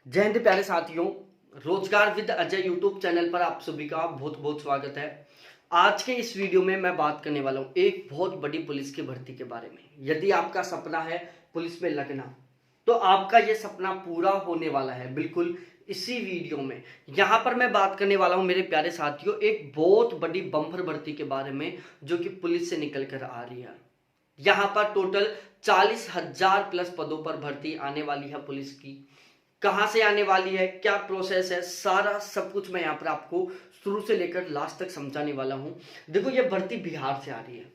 जय हिंद प्यारे साथियों। रोजगार विद अजय यूट्यूब चैनल पर आप सभी का बहुत बहुत स्वागत है। आज के इस वीडियो में मैं बात करने वाला हूं एक बहुत बड़ी पुलिस की भर्ती के बारे में। यदि आपका सपना है पुलिस में लगना, तो आपका यह सपना पूरा होने वाला है बिल्कुल इसी वीडियो में। यहां पर मैं बात करने वाला हूं मेरे प्यारे साथियों एक बहुत बड़ी बम्पर भर्ती के बारे में, जो कि पुलिस से निकल कर आ रही है। यहां पर टोटल 40,000 प्लस पदों पर भर्ती आने वाली है पुलिस की। कहां से आने वाली है, क्या प्रोसेस है, सारा सब कुछ मैं यहां पर आपको शुरू से लेकर लास्ट तक समझाने वाला हूं। देखो, ये भर्ती बिहार से आ रही है।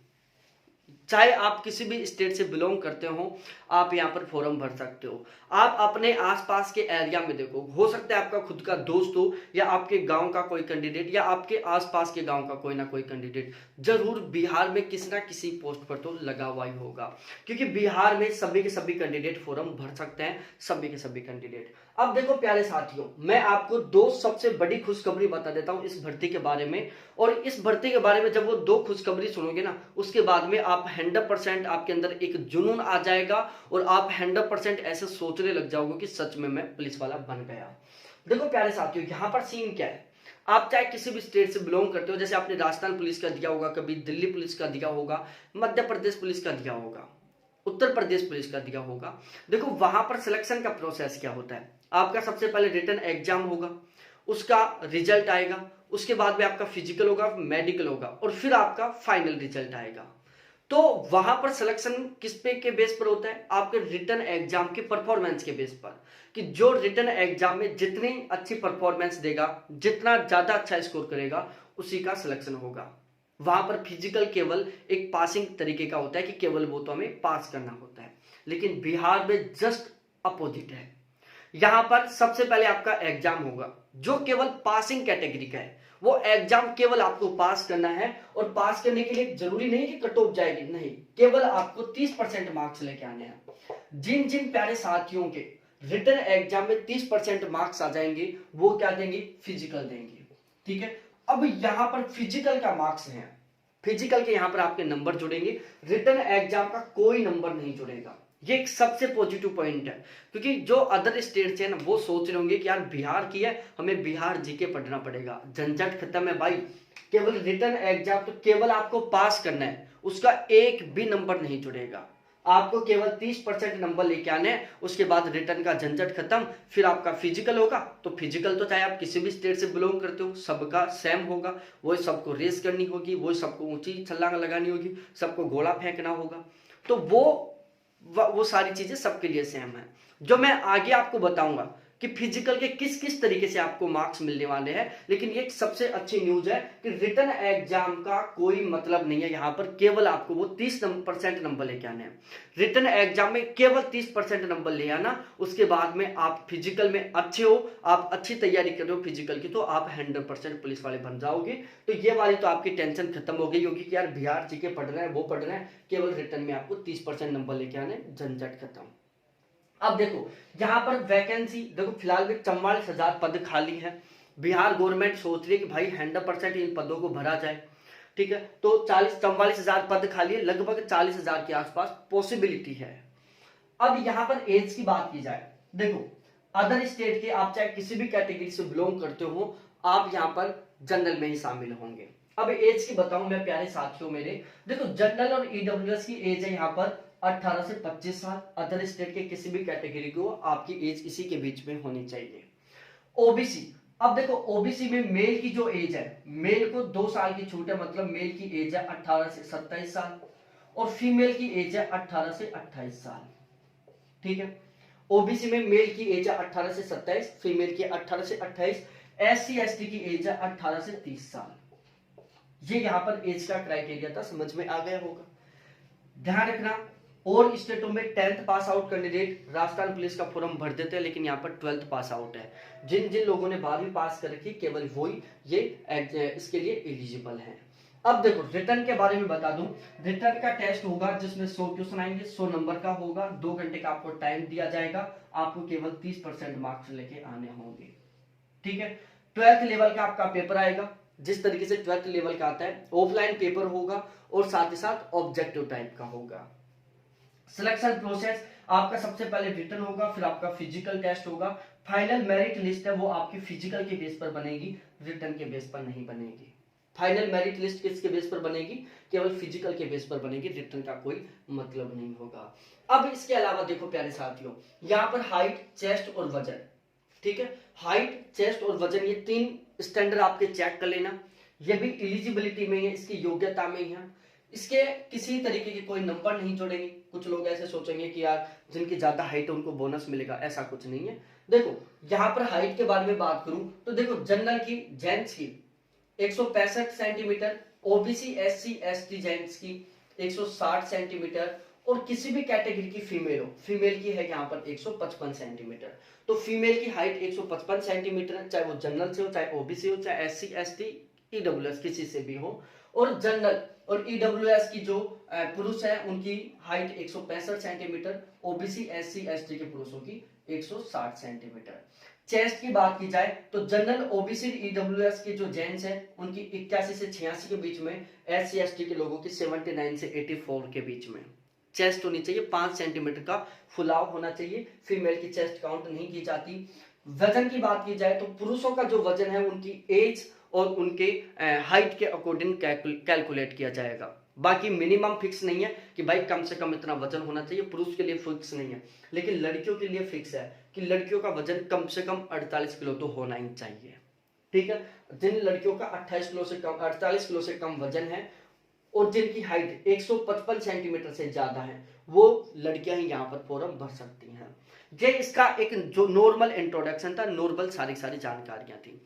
चाहे आप किसी भी स्टेट से बिलोंग करते हो, आप यहां पर फॉर्म भर सकते हो। आप अपने आसपास के एरिया में देखो, हो सकता है आपका खुद का दोस्त हो, या आपके गांव का कोई कैंडिडेट, या आपके आसपास के गांव का कोई ना कोई कैंडिडेट जरूर बिहार में किसी ना किसी पोस्ट पर तो लगा हुआ ही होगा। क्योंकि बिहार में सभी के सभी कैंडिडेट फॉर्म भर सकते हैं, सभी के सभी कैंडिडेट। अब देखो प्यारे साथियों, मैं आपको दो सबसे बड़ी खुशखबरी बता देता हूं इस भर्ती के बारे में। और इस भर्ती के बारे में जब वो दो खुशखबरी सुनोगे ना, उसके बाद में आप 100% आपके अंदर एक जुनून आ जाएगा और आप 100% ऐसे सोचने लग जाओगे कि सच में मैं पुलिस वाला बन गया। देखो प्यारे साथियों, यहां पर सीन क्या है। आप चाहे किसी भी स्टेट से बिलोंग करते हो, जैसे आपने राजस्थान पुलिस का दिया होगा, कभी दिल्ली पुलिस का दिया होगा, मध्य प्रदेश पुलिस का दिया होगा, उत्तर प्रदेश पुलिस का दिया होगा। देखो वहां पर सिलेक्शन का प्रोसेस क्या होता है। आपका सबसे पहले रिटन एग्जाम होगा, उसका रिजल्ट आएगा, उसके बाद में आपका फिजिकल होगा, मेडिकल होगा, और फिर आपका फाइनल रिजल्ट आएगा। तो वहां पर सिलेक्शन किस पे के बेस पर होता है, आपके रिटन एग्जाम के परफॉर्मेंस के बेस पर। कि जो रिटन एग्जाम में जितनी अच्छी परफॉर्मेंस देगा, जितना ज्यादा अच्छा स्कोर करेगा, उसी का सिलेक्शन होगा। वहां पर फिजिकल केवल एक पासिंग तरीके का होता है कि केवल वो तो हमें पास करना होता है। लेकिन बिहार में जस्ट अपोजिट है। यहां पर सबसे पहले आपका एग्जाम होगा, जो केवल पासिंग कैटेगरी का है। वो एग्जाम केवल आपको पास करना है, और पास करने के लिए जरूरी नहीं कि कट ऑफ जाएगी, नहीं, केवल आपको 30% मार्क्स लेके आने हैं। जिन जिन प्यारे साथियों के रिटन एग्जाम में 30% मार्क्स आ जाएंगे, वो क्या देंगे, फिजिकल देंगे। ठीक है। अब यहां पर फिजिकल का मार्क्स है, फिजिकल के यहां पर आपके नंबर जुड़ेंगे, रिटन एग्जाम का कोई नंबर नहीं जुड़ेगा। ये एक सबसे पॉजिटिव पॉइंट है। क्योंकि जो अदर स्टेट से है ना, वो सोच रहे होंगे कि यार बिहार की है, हमें बिहार जीके पढ़ना पड़ेगा, झंझट खत्म है भाई। केवल रिटन एग्जाम तो केवल आपको पास करना है, उसका एक भी नंबर नहीं जुड़ेगा। आपको केवल 30% नंबर लेके आने हैं, उसके बाद रिटर्न का झंझट खत्म। फिर आपका फिजिकल होगा, तो फिजिकल तो चाहे आप किसी भी स्टेट से बिलोंग करते हो, सबका सेम होगा। वो सबको रेस करनी होगी, वो सबको ऊंची छलांग लगानी होगी, सबको गोला फेंकना होगा। तो वो सारी चीजें सबके लिए सेम है। जो मैं आगे आपको बताऊंगा कि फिजिकल के किस किस तरीके से आपको मार्क्स मिलने वाले हैं। लेकिन ये सबसे अच्छी न्यूज है कि रिटन एग्जाम का कोई मतलब नहीं है। यहां पर केवल आपको वो 30% नंबर लेके आने हैं। रिटन एग्जाम में केवल 30% नंबर ले आना, उसके बाद में आप फिजिकल में अच्छे हो, आप अच्छी तैयारी कर रहे हो फिजिकल की, तो आप 100% पुलिस वाले बन जाओगे। तो ये वाली तो आपकी टेंशन खत्म हो गई होगी कि यार बिहार जी के पढ़ रहे हैं, वो पढ़ रहे हैं, केवल रिटर्न में आपको 30% नंबर लेके आने, झंझट खत्म। अब देखो यहां पर वैकेंसी देखो, फिलहाल में 44,000 पद खाली है। बिहार गवर्नमेंट सोच रही है कि भाई 100% इन पदों को भरा जाए। ठीक है, तो 44,000 पद खाली है, लगभग 40,000 के आसपास पॉसिबिलिटी है। अब यहां पर एज की बात की जाए, देखो अदर स्टेट के आप चाहे किसी भी कैटेगरी से बिलोंग करते हो, आप यहां पर जनरल में ही शामिल होंगे। अब एज की बताऊं मैं प्यारे साथियों मेरे, देखो जनरल और ईडब्ल्यूएस की एज है यहां पर 18 से 25 साल। अदर स्टेट के किसी भी कैटेगरी को आपकी एज इसी के बीच में होनी चाहिए। ओबीसी, अब देखो ओबीसी में मेल की जो एज है, मेल को 2 साल की छूट है, मतलब मेल की एज है 18 से 27 साल, और फीमेल की एज है 18 से 28 साल। ठीक है, ओबीसी में मेल की एज है 18 से 27, फीमेल की 18 से 28, एससी एसटी की एज है 18 से 30 साल। ये यहां पर एज का क्राइटेरिया था, समझ में आ गया होगा। ध्यान रखना, और स्टेटों में 10th pass out candidate Rajasthan police का फॉर्म भर देते हैं, लेकिन यहाँ पर 12th पास आउट है। जिन जिन लोगों ने 12वीं पास कर रखी, केवल वही ये इसके लिए एलिजिबल हैं। अब देखो रिटर्न के बारे में बता दूं, रिटर्न का टेस्ट होगा जिसमें 100 क्वेश्चन आएंगे, 100 नंबर का होगा, 2 घंटे का आपको टाइम दिया जाएगा, आपको केवल 30% मार्क्स लेके आने होंगे। ठीक है, 12th लेवल का आपका पेपर आएगा, जिस तरीके से 12th लेवल का आता है, ऑफलाइन पेपर होगा, और साथ ही साथ ऑब्जेक्टिव टाइप का होगा। सिलेक्शन प्रोसेस आपका सबसे पहले रिटन होगा, फिर आपका फिजिकल टेस्ट होगा। फाइनल मेरिट लिस्ट है वो आपकी फिजिकल के बेस पर बनेगी, रिटन के बेस पर नहीं बनेगी। फाइनल मेरिट लिस्ट किसके बेस पर बनेगी? केवल फिजिकल के बेस पर बनेगी, रिटन का कोई मतलब नहीं होगा। अब इसके अलावा देखो प्यारे साथियों, यहाँ पर हाइट, चेस्ट और वजन, ठीक है, हाइट, चेस्ट और वजन, ये 3 स्टैंडर्ड आपके चेक कर लेना। ये भी एलिजिबिलिटी में है, इसकी योग्यता में ही है। इसके किसी तरीके के कोई नंबर नहीं जोड़ेंगे। कुछ लोग ऐसे सोचेंगे कि यार जिनकी ज्यादा हाइट है उनको बोनस मिलेगा, ऐसा कुछ नहीं है। देखो यहाँ पर हाइट के बारे में बात करूं तो देखो जनरल की, जेंट्स की 165 centimetre, OBC SC ST gents की 160 सेंटीमीटर, और किसी भी कैटेगरी की फीमेल हो, फीमेल की है यहाँ पर 155 सेंटीमीटर। तो फीमेल की हाइट 155 सेंटीमीटर है, चाहे वो जनरल से हो, चाहे ओबीसी हो, चाहे एससी एसटी ईडब्ल्यूएस किसी से भी हो। और जनरल और ईडब्ल्यूएस की जो पुरुष है उनकी height 165 centimetre, OBC SC ST के पुरुषों की 160 सेंटीमीटर। चेस्ट की बात की जाए तो जनरल ओबीसी ईडब्ल्यूएस के जो जेंट्स हैं उनकी 81 से 86 के बीच में, एससी एसटी के लोगों की 79 से 84 के बीच में चेस्ट होनी चाहिए। 5 सेंटीमीटर का फुलाव होना चाहिए। फीमेल की चेस्ट काउंट नहीं की जाती। वजन की बात की जाए तो पुरुषों का जो वजन है उनकी एज और उनके हाइट के अकॉर्डिंग कैलकुलेट किया जाएगा। बाकी मिनिमम फिक्स नहीं है कि भाई कम से कम इतना वजन होना चाहिए, पुरुष के लिए फिक्स नहीं है, लेकिन लड़कियों के लिए फिक्स है कि लड़कियों का वजन कम से कम 48 किलो तो होना ही चाहिए, ठीक है। जिन लड़कियों का 28 किलो से कम, 48 किलो से कम वजन है और जिनकी हाइट 155 सेंटीमीटर से ज्यादा है, वो लड़कियां ही यहाँ पर फॉर्म भर सकती हैं। ये इसका एक जो नॉर्मल इंट्रोडक्शन था, नॉर्मल सारी जानकारियां थी।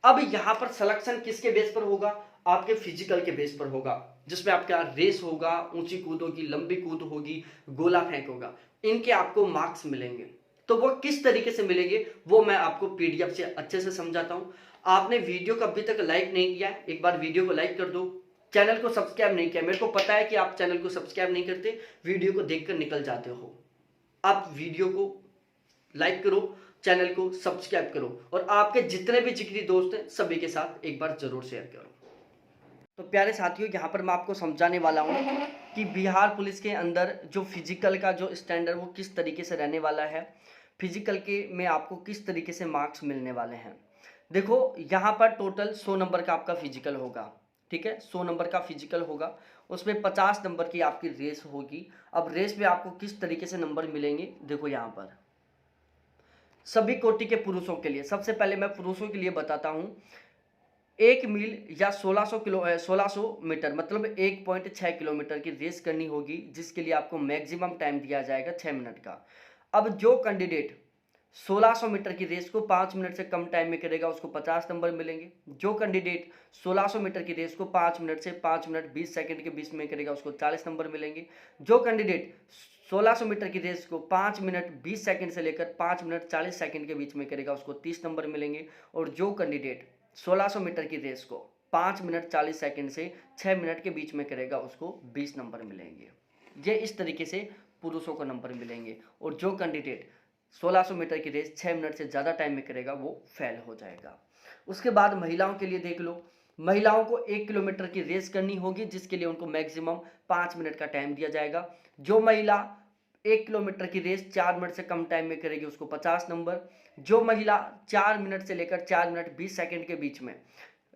अब यहाँ पर सिलेक्शन किसके बेस पर होगा? आपके फिजिकल के बेस पर होगा, जिसमें आपका रेस होगा, ऊंची कूद होगी, लंबी कूद होगी, गोला फेंक होगा। इनके आपको मार्क्स मिलेंगे। तो वो किस तरीके से मिलेंगे वो मैं आपको पीडीएफ से अच्छे से समझाता हूं। आपने वीडियो को अभी तक लाइक नहीं किया, एक बार वीडियो को लाइक कर दो। चैनल को सब्सक्राइब नहीं किया, मेरे को पता है कि आप चैनल को सब्सक्राइब नहीं करते, वीडियो को देखकर निकल जाते हो। आप वीडियो को लाइक करो, चैनल को सब्सक्राइब करो और आपके जितने भी जिगरी दोस्त हैं सभी के साथ एक बार जरूर शेयर करो। तो प्यारे साथियों, यहाँ पर मैं आपको समझाने वाला हूँ कि बिहार पुलिस के अंदर जो फिजिकल का जो स्टैंडर्ड वो किस तरीके से रहने वाला है, फिजिकल के में आपको किस तरीके से मार्क्स मिलने वाले हैं। देखो यहाँ पर टोटल 100 नंबर का आपका फिजिकल होगा, ठीक है, 100 नंबर का फिजिकल होगा। उसमें 50 नंबर की आपकी रेस होगी। अब रेस में आपको किस तरीके से नंबर मिलेंगे, देखो यहाँ पर सभी कोटि के पुरुषों के लिए, सबसे पहले मैं पुरुषों के लिए बताता हूँ। 1 मील या 1600 मीटर मतलब 1.6 किलोमीटर की रेस करनी होगी, जिसके लिए आपको मैक्सिमम टाइम दिया जाएगा 6 मिनट का। अब जो कैंडिडेट 1600 मीटर की रेस को 5 मिनट से कम टाइम में करेगा उसको 50 नंबर मिलेंगे। जो कैंडिडेट 1600 मीटर की रेस को 5 मिनट से 5 मिनट 20 सेकंड के बीच में करेगा उसको 40 नंबर मिलेंगे। जो कैंडिडेट 1600 मीटर की रेस को 5 मिनट 20 सेकंड से लेकर 5 मिनट 40 सेकंड के बीच में करेगा उसको 30 नंबर मिलेंगे। और जो कैंडिडेट 1600 मीटर की रेस को 5 मिनट 40 सेकंड से 6 मिनट के बीच में करेगा उसको 20 नंबर मिलेंगे। ये इस तरीके से पुरुषों को नंबर मिलेंगे। और जो कैंडिडेट 1600 मीटर की रेस 6 मिनट से ज़्यादा टाइम में करेगा वो फेल हो जाएगा। उसके बाद महिलाओं के लिए देख लो, महिलाओं को 1 किलोमीटर की रेस करनी होगी, जिसके लिए उनको मैक्सिमम 5 मिनट का टाइम दिया जाएगा। जो महिला 1 किलोमीटर की रेस 4 मिनट से कम टाइम में करेगी उसको 50 नंबर। जो महिला 4 मिनट से लेकर 4 मिनट 20 सेकंड के बीच में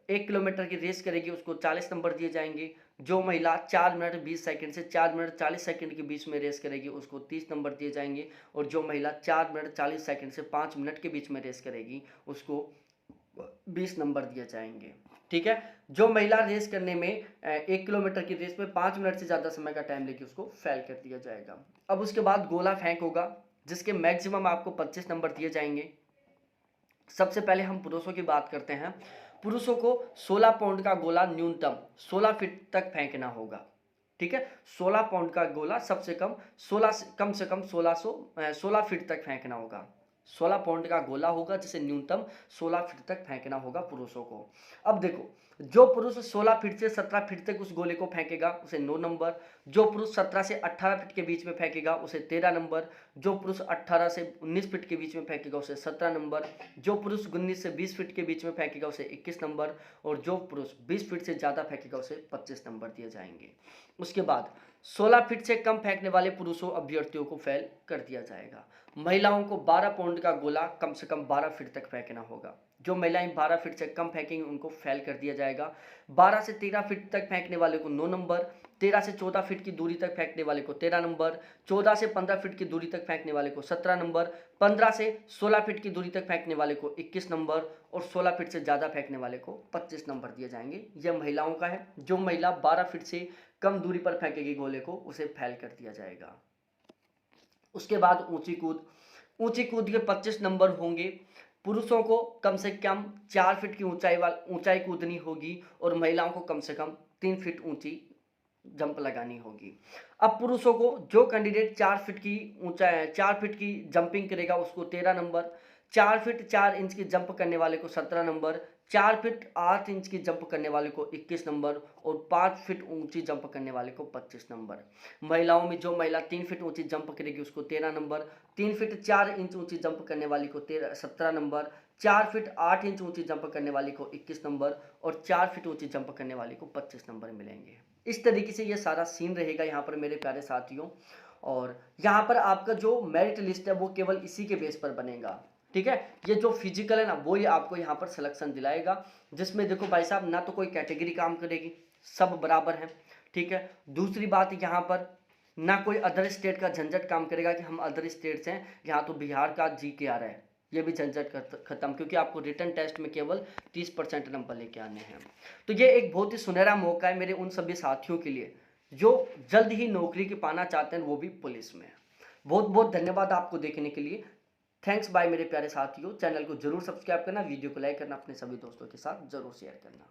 1 किलोमीटर की रेस करेगी उसको 40 नंबर दिए जाएंगे। जो महिला 4 मिनट 20 सेकंड से 4 मिनट 40 सेकंड के बीच में रेस करेगी उसको 30 नंबर दिए जाएंगे। और जो महिला 4 मिनट 40 सेकंड से 5 मिनट के बीच में रेस करेगी उसको 20 नंबर दिए जाएंगे, ठीक है। जो महिला रेस करने में 1 किलोमीटर की रेस में 5 मिनट से ज़्यादा समय का टाइम लेगी उसको फेल कर दिया जाएगा। अब उसके बाद गोला फेंक होगा, जिसके मैक्सिमम आपको 25 नंबर दिए जाएंगे। सबसे पहले हम पुरुषों की बात करते हैं। पुरुषों को 16 पाउंड का गोला न्यूनतम 16 फीट तक फेंकना होगा, ठीक है। 16 पाउंड का गोला सबसे कम 16 फीट तक फेंकना होगा। 16 पाउंड का गोला होगा जिसे न्यूनतम 16 फीट तक फेंकना होगा पुरुषों को। अब देखो, जो पुरुष 16 फीट से 17 फीट तक उस गोले को फेंकेगा उसे 9 नंबर। जो पुरुष 17 से 18 फीट के बीच में फेंकेगा उसे 13 नंबर। जो पुरुष 18 से 19 फीट के बीच में फेंकेगा उसे 17 नंबर। जो पुरुष 19 से 20 फीट के बीच में फेंकेगा उसे 21 नंबर। और जो पुरुष 20 फीट से ज़्यादा फेंकेगा उसे 25 नंबर दिए जाएंगे। उसके बाद 16 फीट से कम फेंकने वाले पुरुषों अभ्यर्थियों को फेल कर दिया जाएगा। महिलाओं को 12 पाउंड का गोला कम से कम 12 फीट तक फेंकना होगा। जो महिलाएं 12 फीट से कम फेंकेंगी उनको फेल कर दिया जाएगा। 12 से 13 फीट तक फेंकने वाले को 9 नंबर, 13 से 14 फीट की दूरी तक फेंकने वाले को 13 नंबर, 14 से 15 फीट की दूरी तक फेंकने वाले को 17 नंबर, 15 से 16 फीट की दूरी तक फेंकने वाले को 21 नंबर और 16 फीट से ज़्यादा फेंकने वाले को 25 नंबर दिए जाएंगे। यह महिलाओं का है। जो महिला 12 फीट से कम दूरी पर फेंकेगी गोले को उसे फेल कर दिया जाएगा। उसके बाद ऊंची कूद के 25 नंबर होंगे। पुरुषों को कम से कम 4 फीट की ऊंचाई कूदनी होगी और महिलाओं को कम से कम 3 फीट ऊंची जंप लगानी होगी। अब पुरुषों को जो कैंडिडेट 4 फीट की जंपिंग करेगा उसको 13 नंबर, 4 फीट 4 इंच की जंप करने वाले को 17 नंबर, 4 फीट 8 इंच की जंप करने वाले को 21 नंबर और 5 फीट ऊंची जंप करने वाले को 25 नंबर। महिलाओं में जो महिला 3 फीट ऊंची जंप करेगी उसको 13 नंबर, 3 फीट 4 इंच ऊंची जंप करने वाली को 17 नंबर, 4 फीट 8 इंच ऊंची जंप करने वाली को 21 नंबर और 4 फीट ऊंची जंप करने वाली को 25 नंबर मिलेंगे। इस तरीके से ये सारा सीन रहेगा यहाँ पर मेरे प्यारे साथियों। और यहाँ पर आपका जो मेरिट लिस्ट है वो केवल इसी के बेस पर बनेगा, ठीक है। ये जो फिजिकल है ना वो ये आपको यहाँ पर सिलेक्शन दिलाएगा, जिसमें देखो भाई साहब ना तो कोई कैटेगरी काम करेगी, सब बराबर है, ठीक है। दूसरी बात यहाँ पर ना कोई अदर स्टेट का झंझट काम करेगा कि हम अदर स्टेट से हैं, यहाँ तो बिहार का GK आ रहा है, ये भी झंझट खत्म, क्योंकि आपको रिटन टेस्ट में केवल 30% नंबर लेके आने हैं। तो ये एक बहुत ही सुनहरा मौका है मेरे उन सभी साथियों के लिए जो जल्द ही नौकरी की पाना चाहते हैं, वो भी पुलिस में। बहुत बहुत धन्यवाद आपको देखने के लिए। थैंक्स बाय मेरे प्यारे साथियों। चैनल को जरूर सब्सक्राइब करना, वीडियो को लाइक करना, अपने सभी दोस्तों के साथ जरूर शेयर करना।